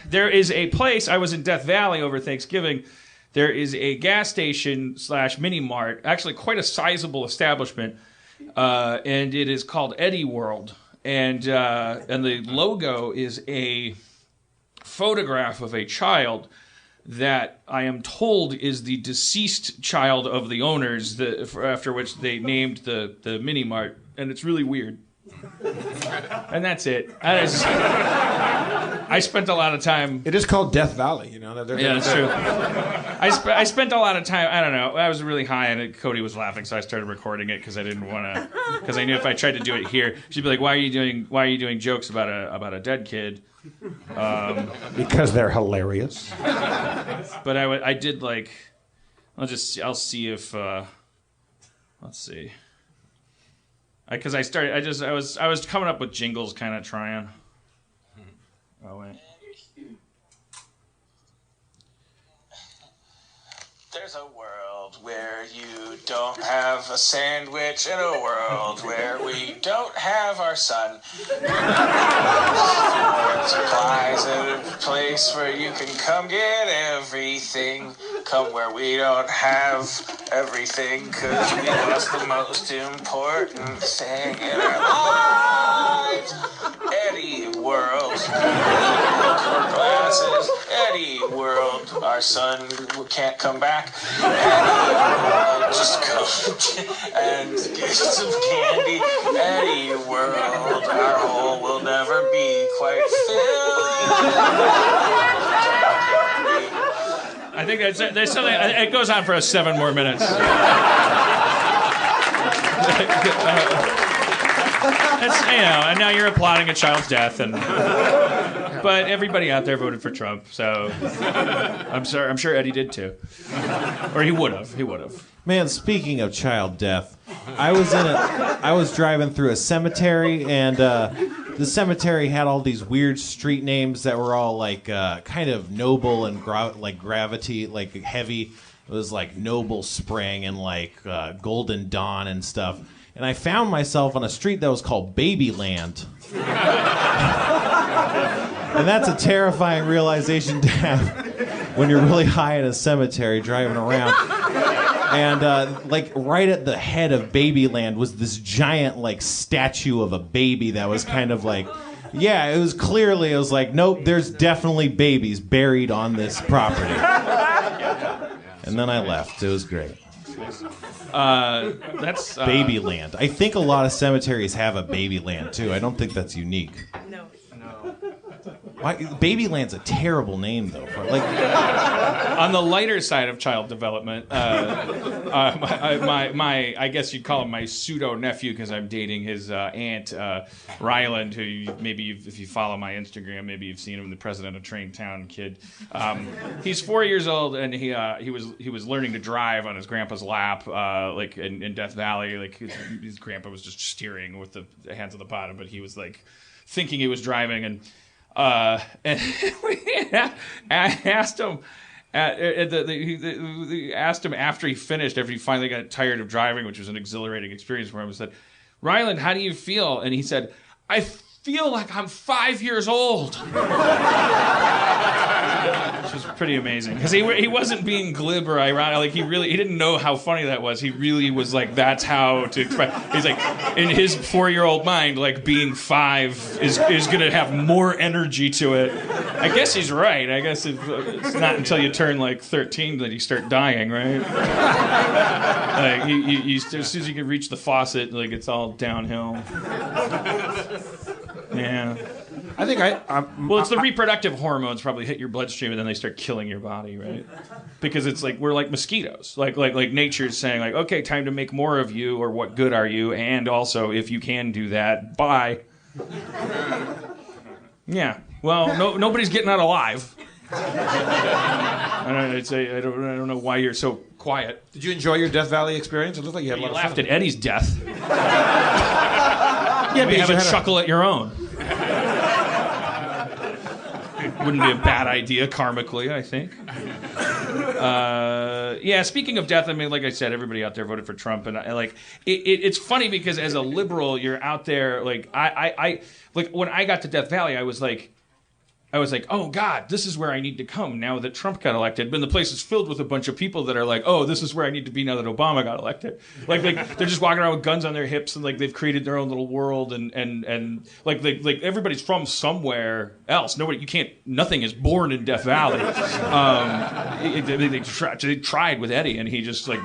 There is a place, I was in Death Valley over Thanksgiving. There is a gas station / mini mart, actually quite a sizable establishment, and it is called Eddy World. And the logo is a photograph of a child that I am told is the deceased child of the owners, after which they named the mini mart, and it's really weird. And that's it. I spent a lot of time. It is called Death Valley, you know. Yeah, that's true. I spent a lot of time. I don't know. I was really high, and Cody was laughing, so I started recording it because I didn't want to. Because I knew if I tried to do it here, she'd be like, "Why are you doing jokes about a dead kid?" Because they're hilarious. But I did like. I'll see if. Let's see. Because I was coming up with jingles, kind of trying. Oh wait. There's a world where you don't have a sandwich, in a world where we don't have our sun. Supplies at a place where you can come get everything. Come where we don't have everything, cause we lost the most important thing in our lives. Eddy World. Glasses. Eddy World. Our son can't come back. Eddy World. Just come and get some candy. Eddy World. Our hole will never be quite filled. I think there's something. It goes on for 7 more minutes. And now you're applauding a child's death, but everybody out there voted for Trump, so I'm sure Eddy did too, or he would have. Man, speaking of child death, I was driving through a cemetery, and the cemetery had all these weird street names that were all like kind of noble and gravity, like heavy. It was like Noble Spring and like Golden Dawn and stuff. And I found myself on a street that was called Babyland. And that's a terrifying realization to have when you're really high in a cemetery driving around. And like right at the head of Babyland was this giant like statue of a baby that was kind of like, yeah, it was like, nope, there's definitely babies buried on this property. And then I left. It was great. That's Babyland. I think a lot of cemeteries have a Babyland too. I don't think that's unique. No. Why, Babyland's a terrible name though. On the lighter side of child development, I guess you'd call him my pseudo nephew because I'm dating his aunt Ryland, who if you follow my Instagram, maybe you've seen him, the president of Train Town kid. He's 4 years old, and he was learning to drive on his grandpa's lap, like in Death Valley. Like his grandpa was just steering with the hands on the bottom, but he was like thinking he was driving, and I asked him. Asked him after he finally got tired of driving, which was an exhilarating experience for him. I said, "Ryland, how do you feel?" And he said, "I feel like I'm 5 years old," which was pretty amazing because he wasn't being glib or ironic. Like he didn't know how funny that was. He really was like, that's how to express. He's like, in his 4-year-old mind, like being 5 is gonna have more energy to it. I guess he's right. I guess it's not until you turn like 13 that you start dying, right? Like you as soon as you can reach the faucet, like it's all downhill. Yeah. I think it's the reproductive hormones probably hit your bloodstream and then they start killing your body, right? Because it's like we're like mosquitoes. Like nature's saying like, okay, time to make more of you, or what good are you? And also, if you can do that, bye. Yeah. Well, nobody's getting out alive. I don't know why you're so quiet. Did you enjoy your Death Valley experience? It looked like you had a lot of fun. You laughed at Eddy's death. Yeah, maybe have a chuckle at your own. Wouldn't be a bad idea karmically, I think. Yeah, speaking of death, I mean, like I said, everybody out there voted for Trump, and it's funny because as a liberal, you're out there like I like when I got to Death Valley, I was like, I was like, oh God, this is where I need to come now that Trump got elected. But the place is filled with a bunch of people that are like, oh, this is where I need to be now that Obama got elected. Like they're just walking around with guns on their hips and like they've created their own little world and like everybody's from somewhere else. Nothing is born in Death Valley. They tried with Eddy and he just like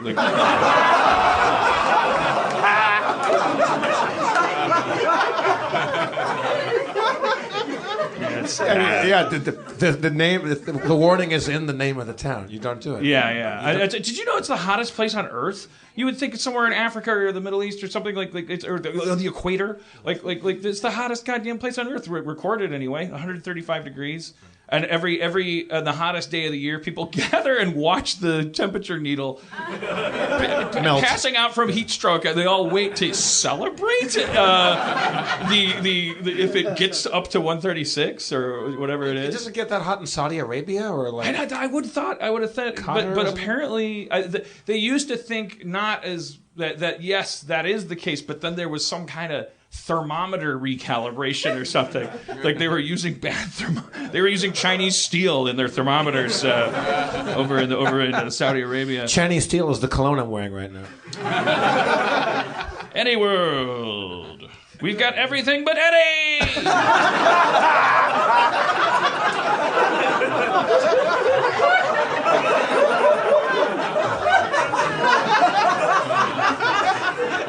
the name, the warning is in the name of the town. You don't do it. Yeah. Did you know it's the hottest place on Earth? You would think it's somewhere in Africa or the Middle East or something like it's or the equator. Like it's the hottest goddamn place on Earth. Recorded anyway, 135 degrees. And every the hottest day of the year, people gather and watch the temperature needle passing out from heat stroke. They all wait to celebrate if it gets up to 136 or whatever it is. It doesn't get that hot in Saudi Arabia or like. I would have thought, but apparently they used to think not as that. Yes, that is the case, but then there was some kind of thermometer recalibration or something. Like they were using they were using Chinese steel in their thermometers over in Saudi Arabia. Chinese steel is the cologne I'm wearing right now. Eddy World. We've got everything but Eddy.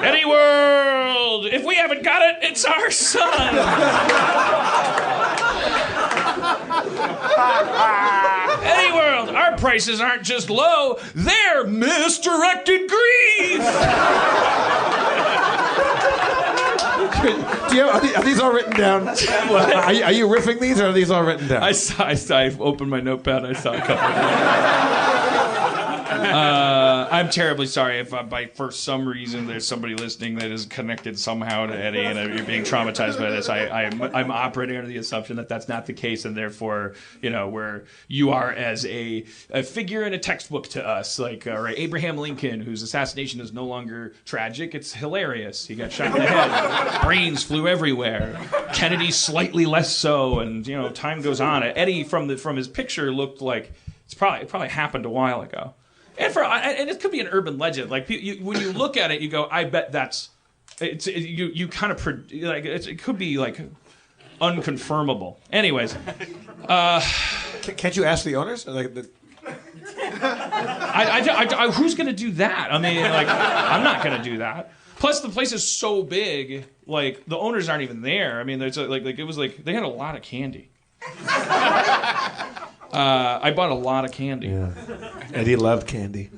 Eddy World! If we haven't got it, it's our son! Eddy World! Our prices aren't just low, they're misdirected grief! Are these all written down? Are you riffing these, or are these all written down? I opened my notepad, I saw a couple. I'm terribly sorry if for some reason there's somebody listening that is connected somehow to Eddy and you're being traumatized by this. I'm operating under the assumption that that's not the case, and therefore, where you are as a figure in a textbook to us, like Abraham Lincoln, whose assassination is no longer tragic, it's hilarious. He got shot in the head, brains flew everywhere. Kennedy slightly less so, and time goes on. Eddy from his picture looked like it probably happened a while ago. And it could be an urban legend. Like when you look at it, you go, "I bet that's." You kind of like it could be like unconfirmable. Anyways, can't you ask the owners? Who's going to do that? I mean, I'm not going to do that. Plus, the place is so big. Like the owners aren't even there. I mean, there's it was like they had a lot of candy. I bought a lot of candy. Yeah. Eddy loved candy.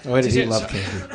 Why did he love candy?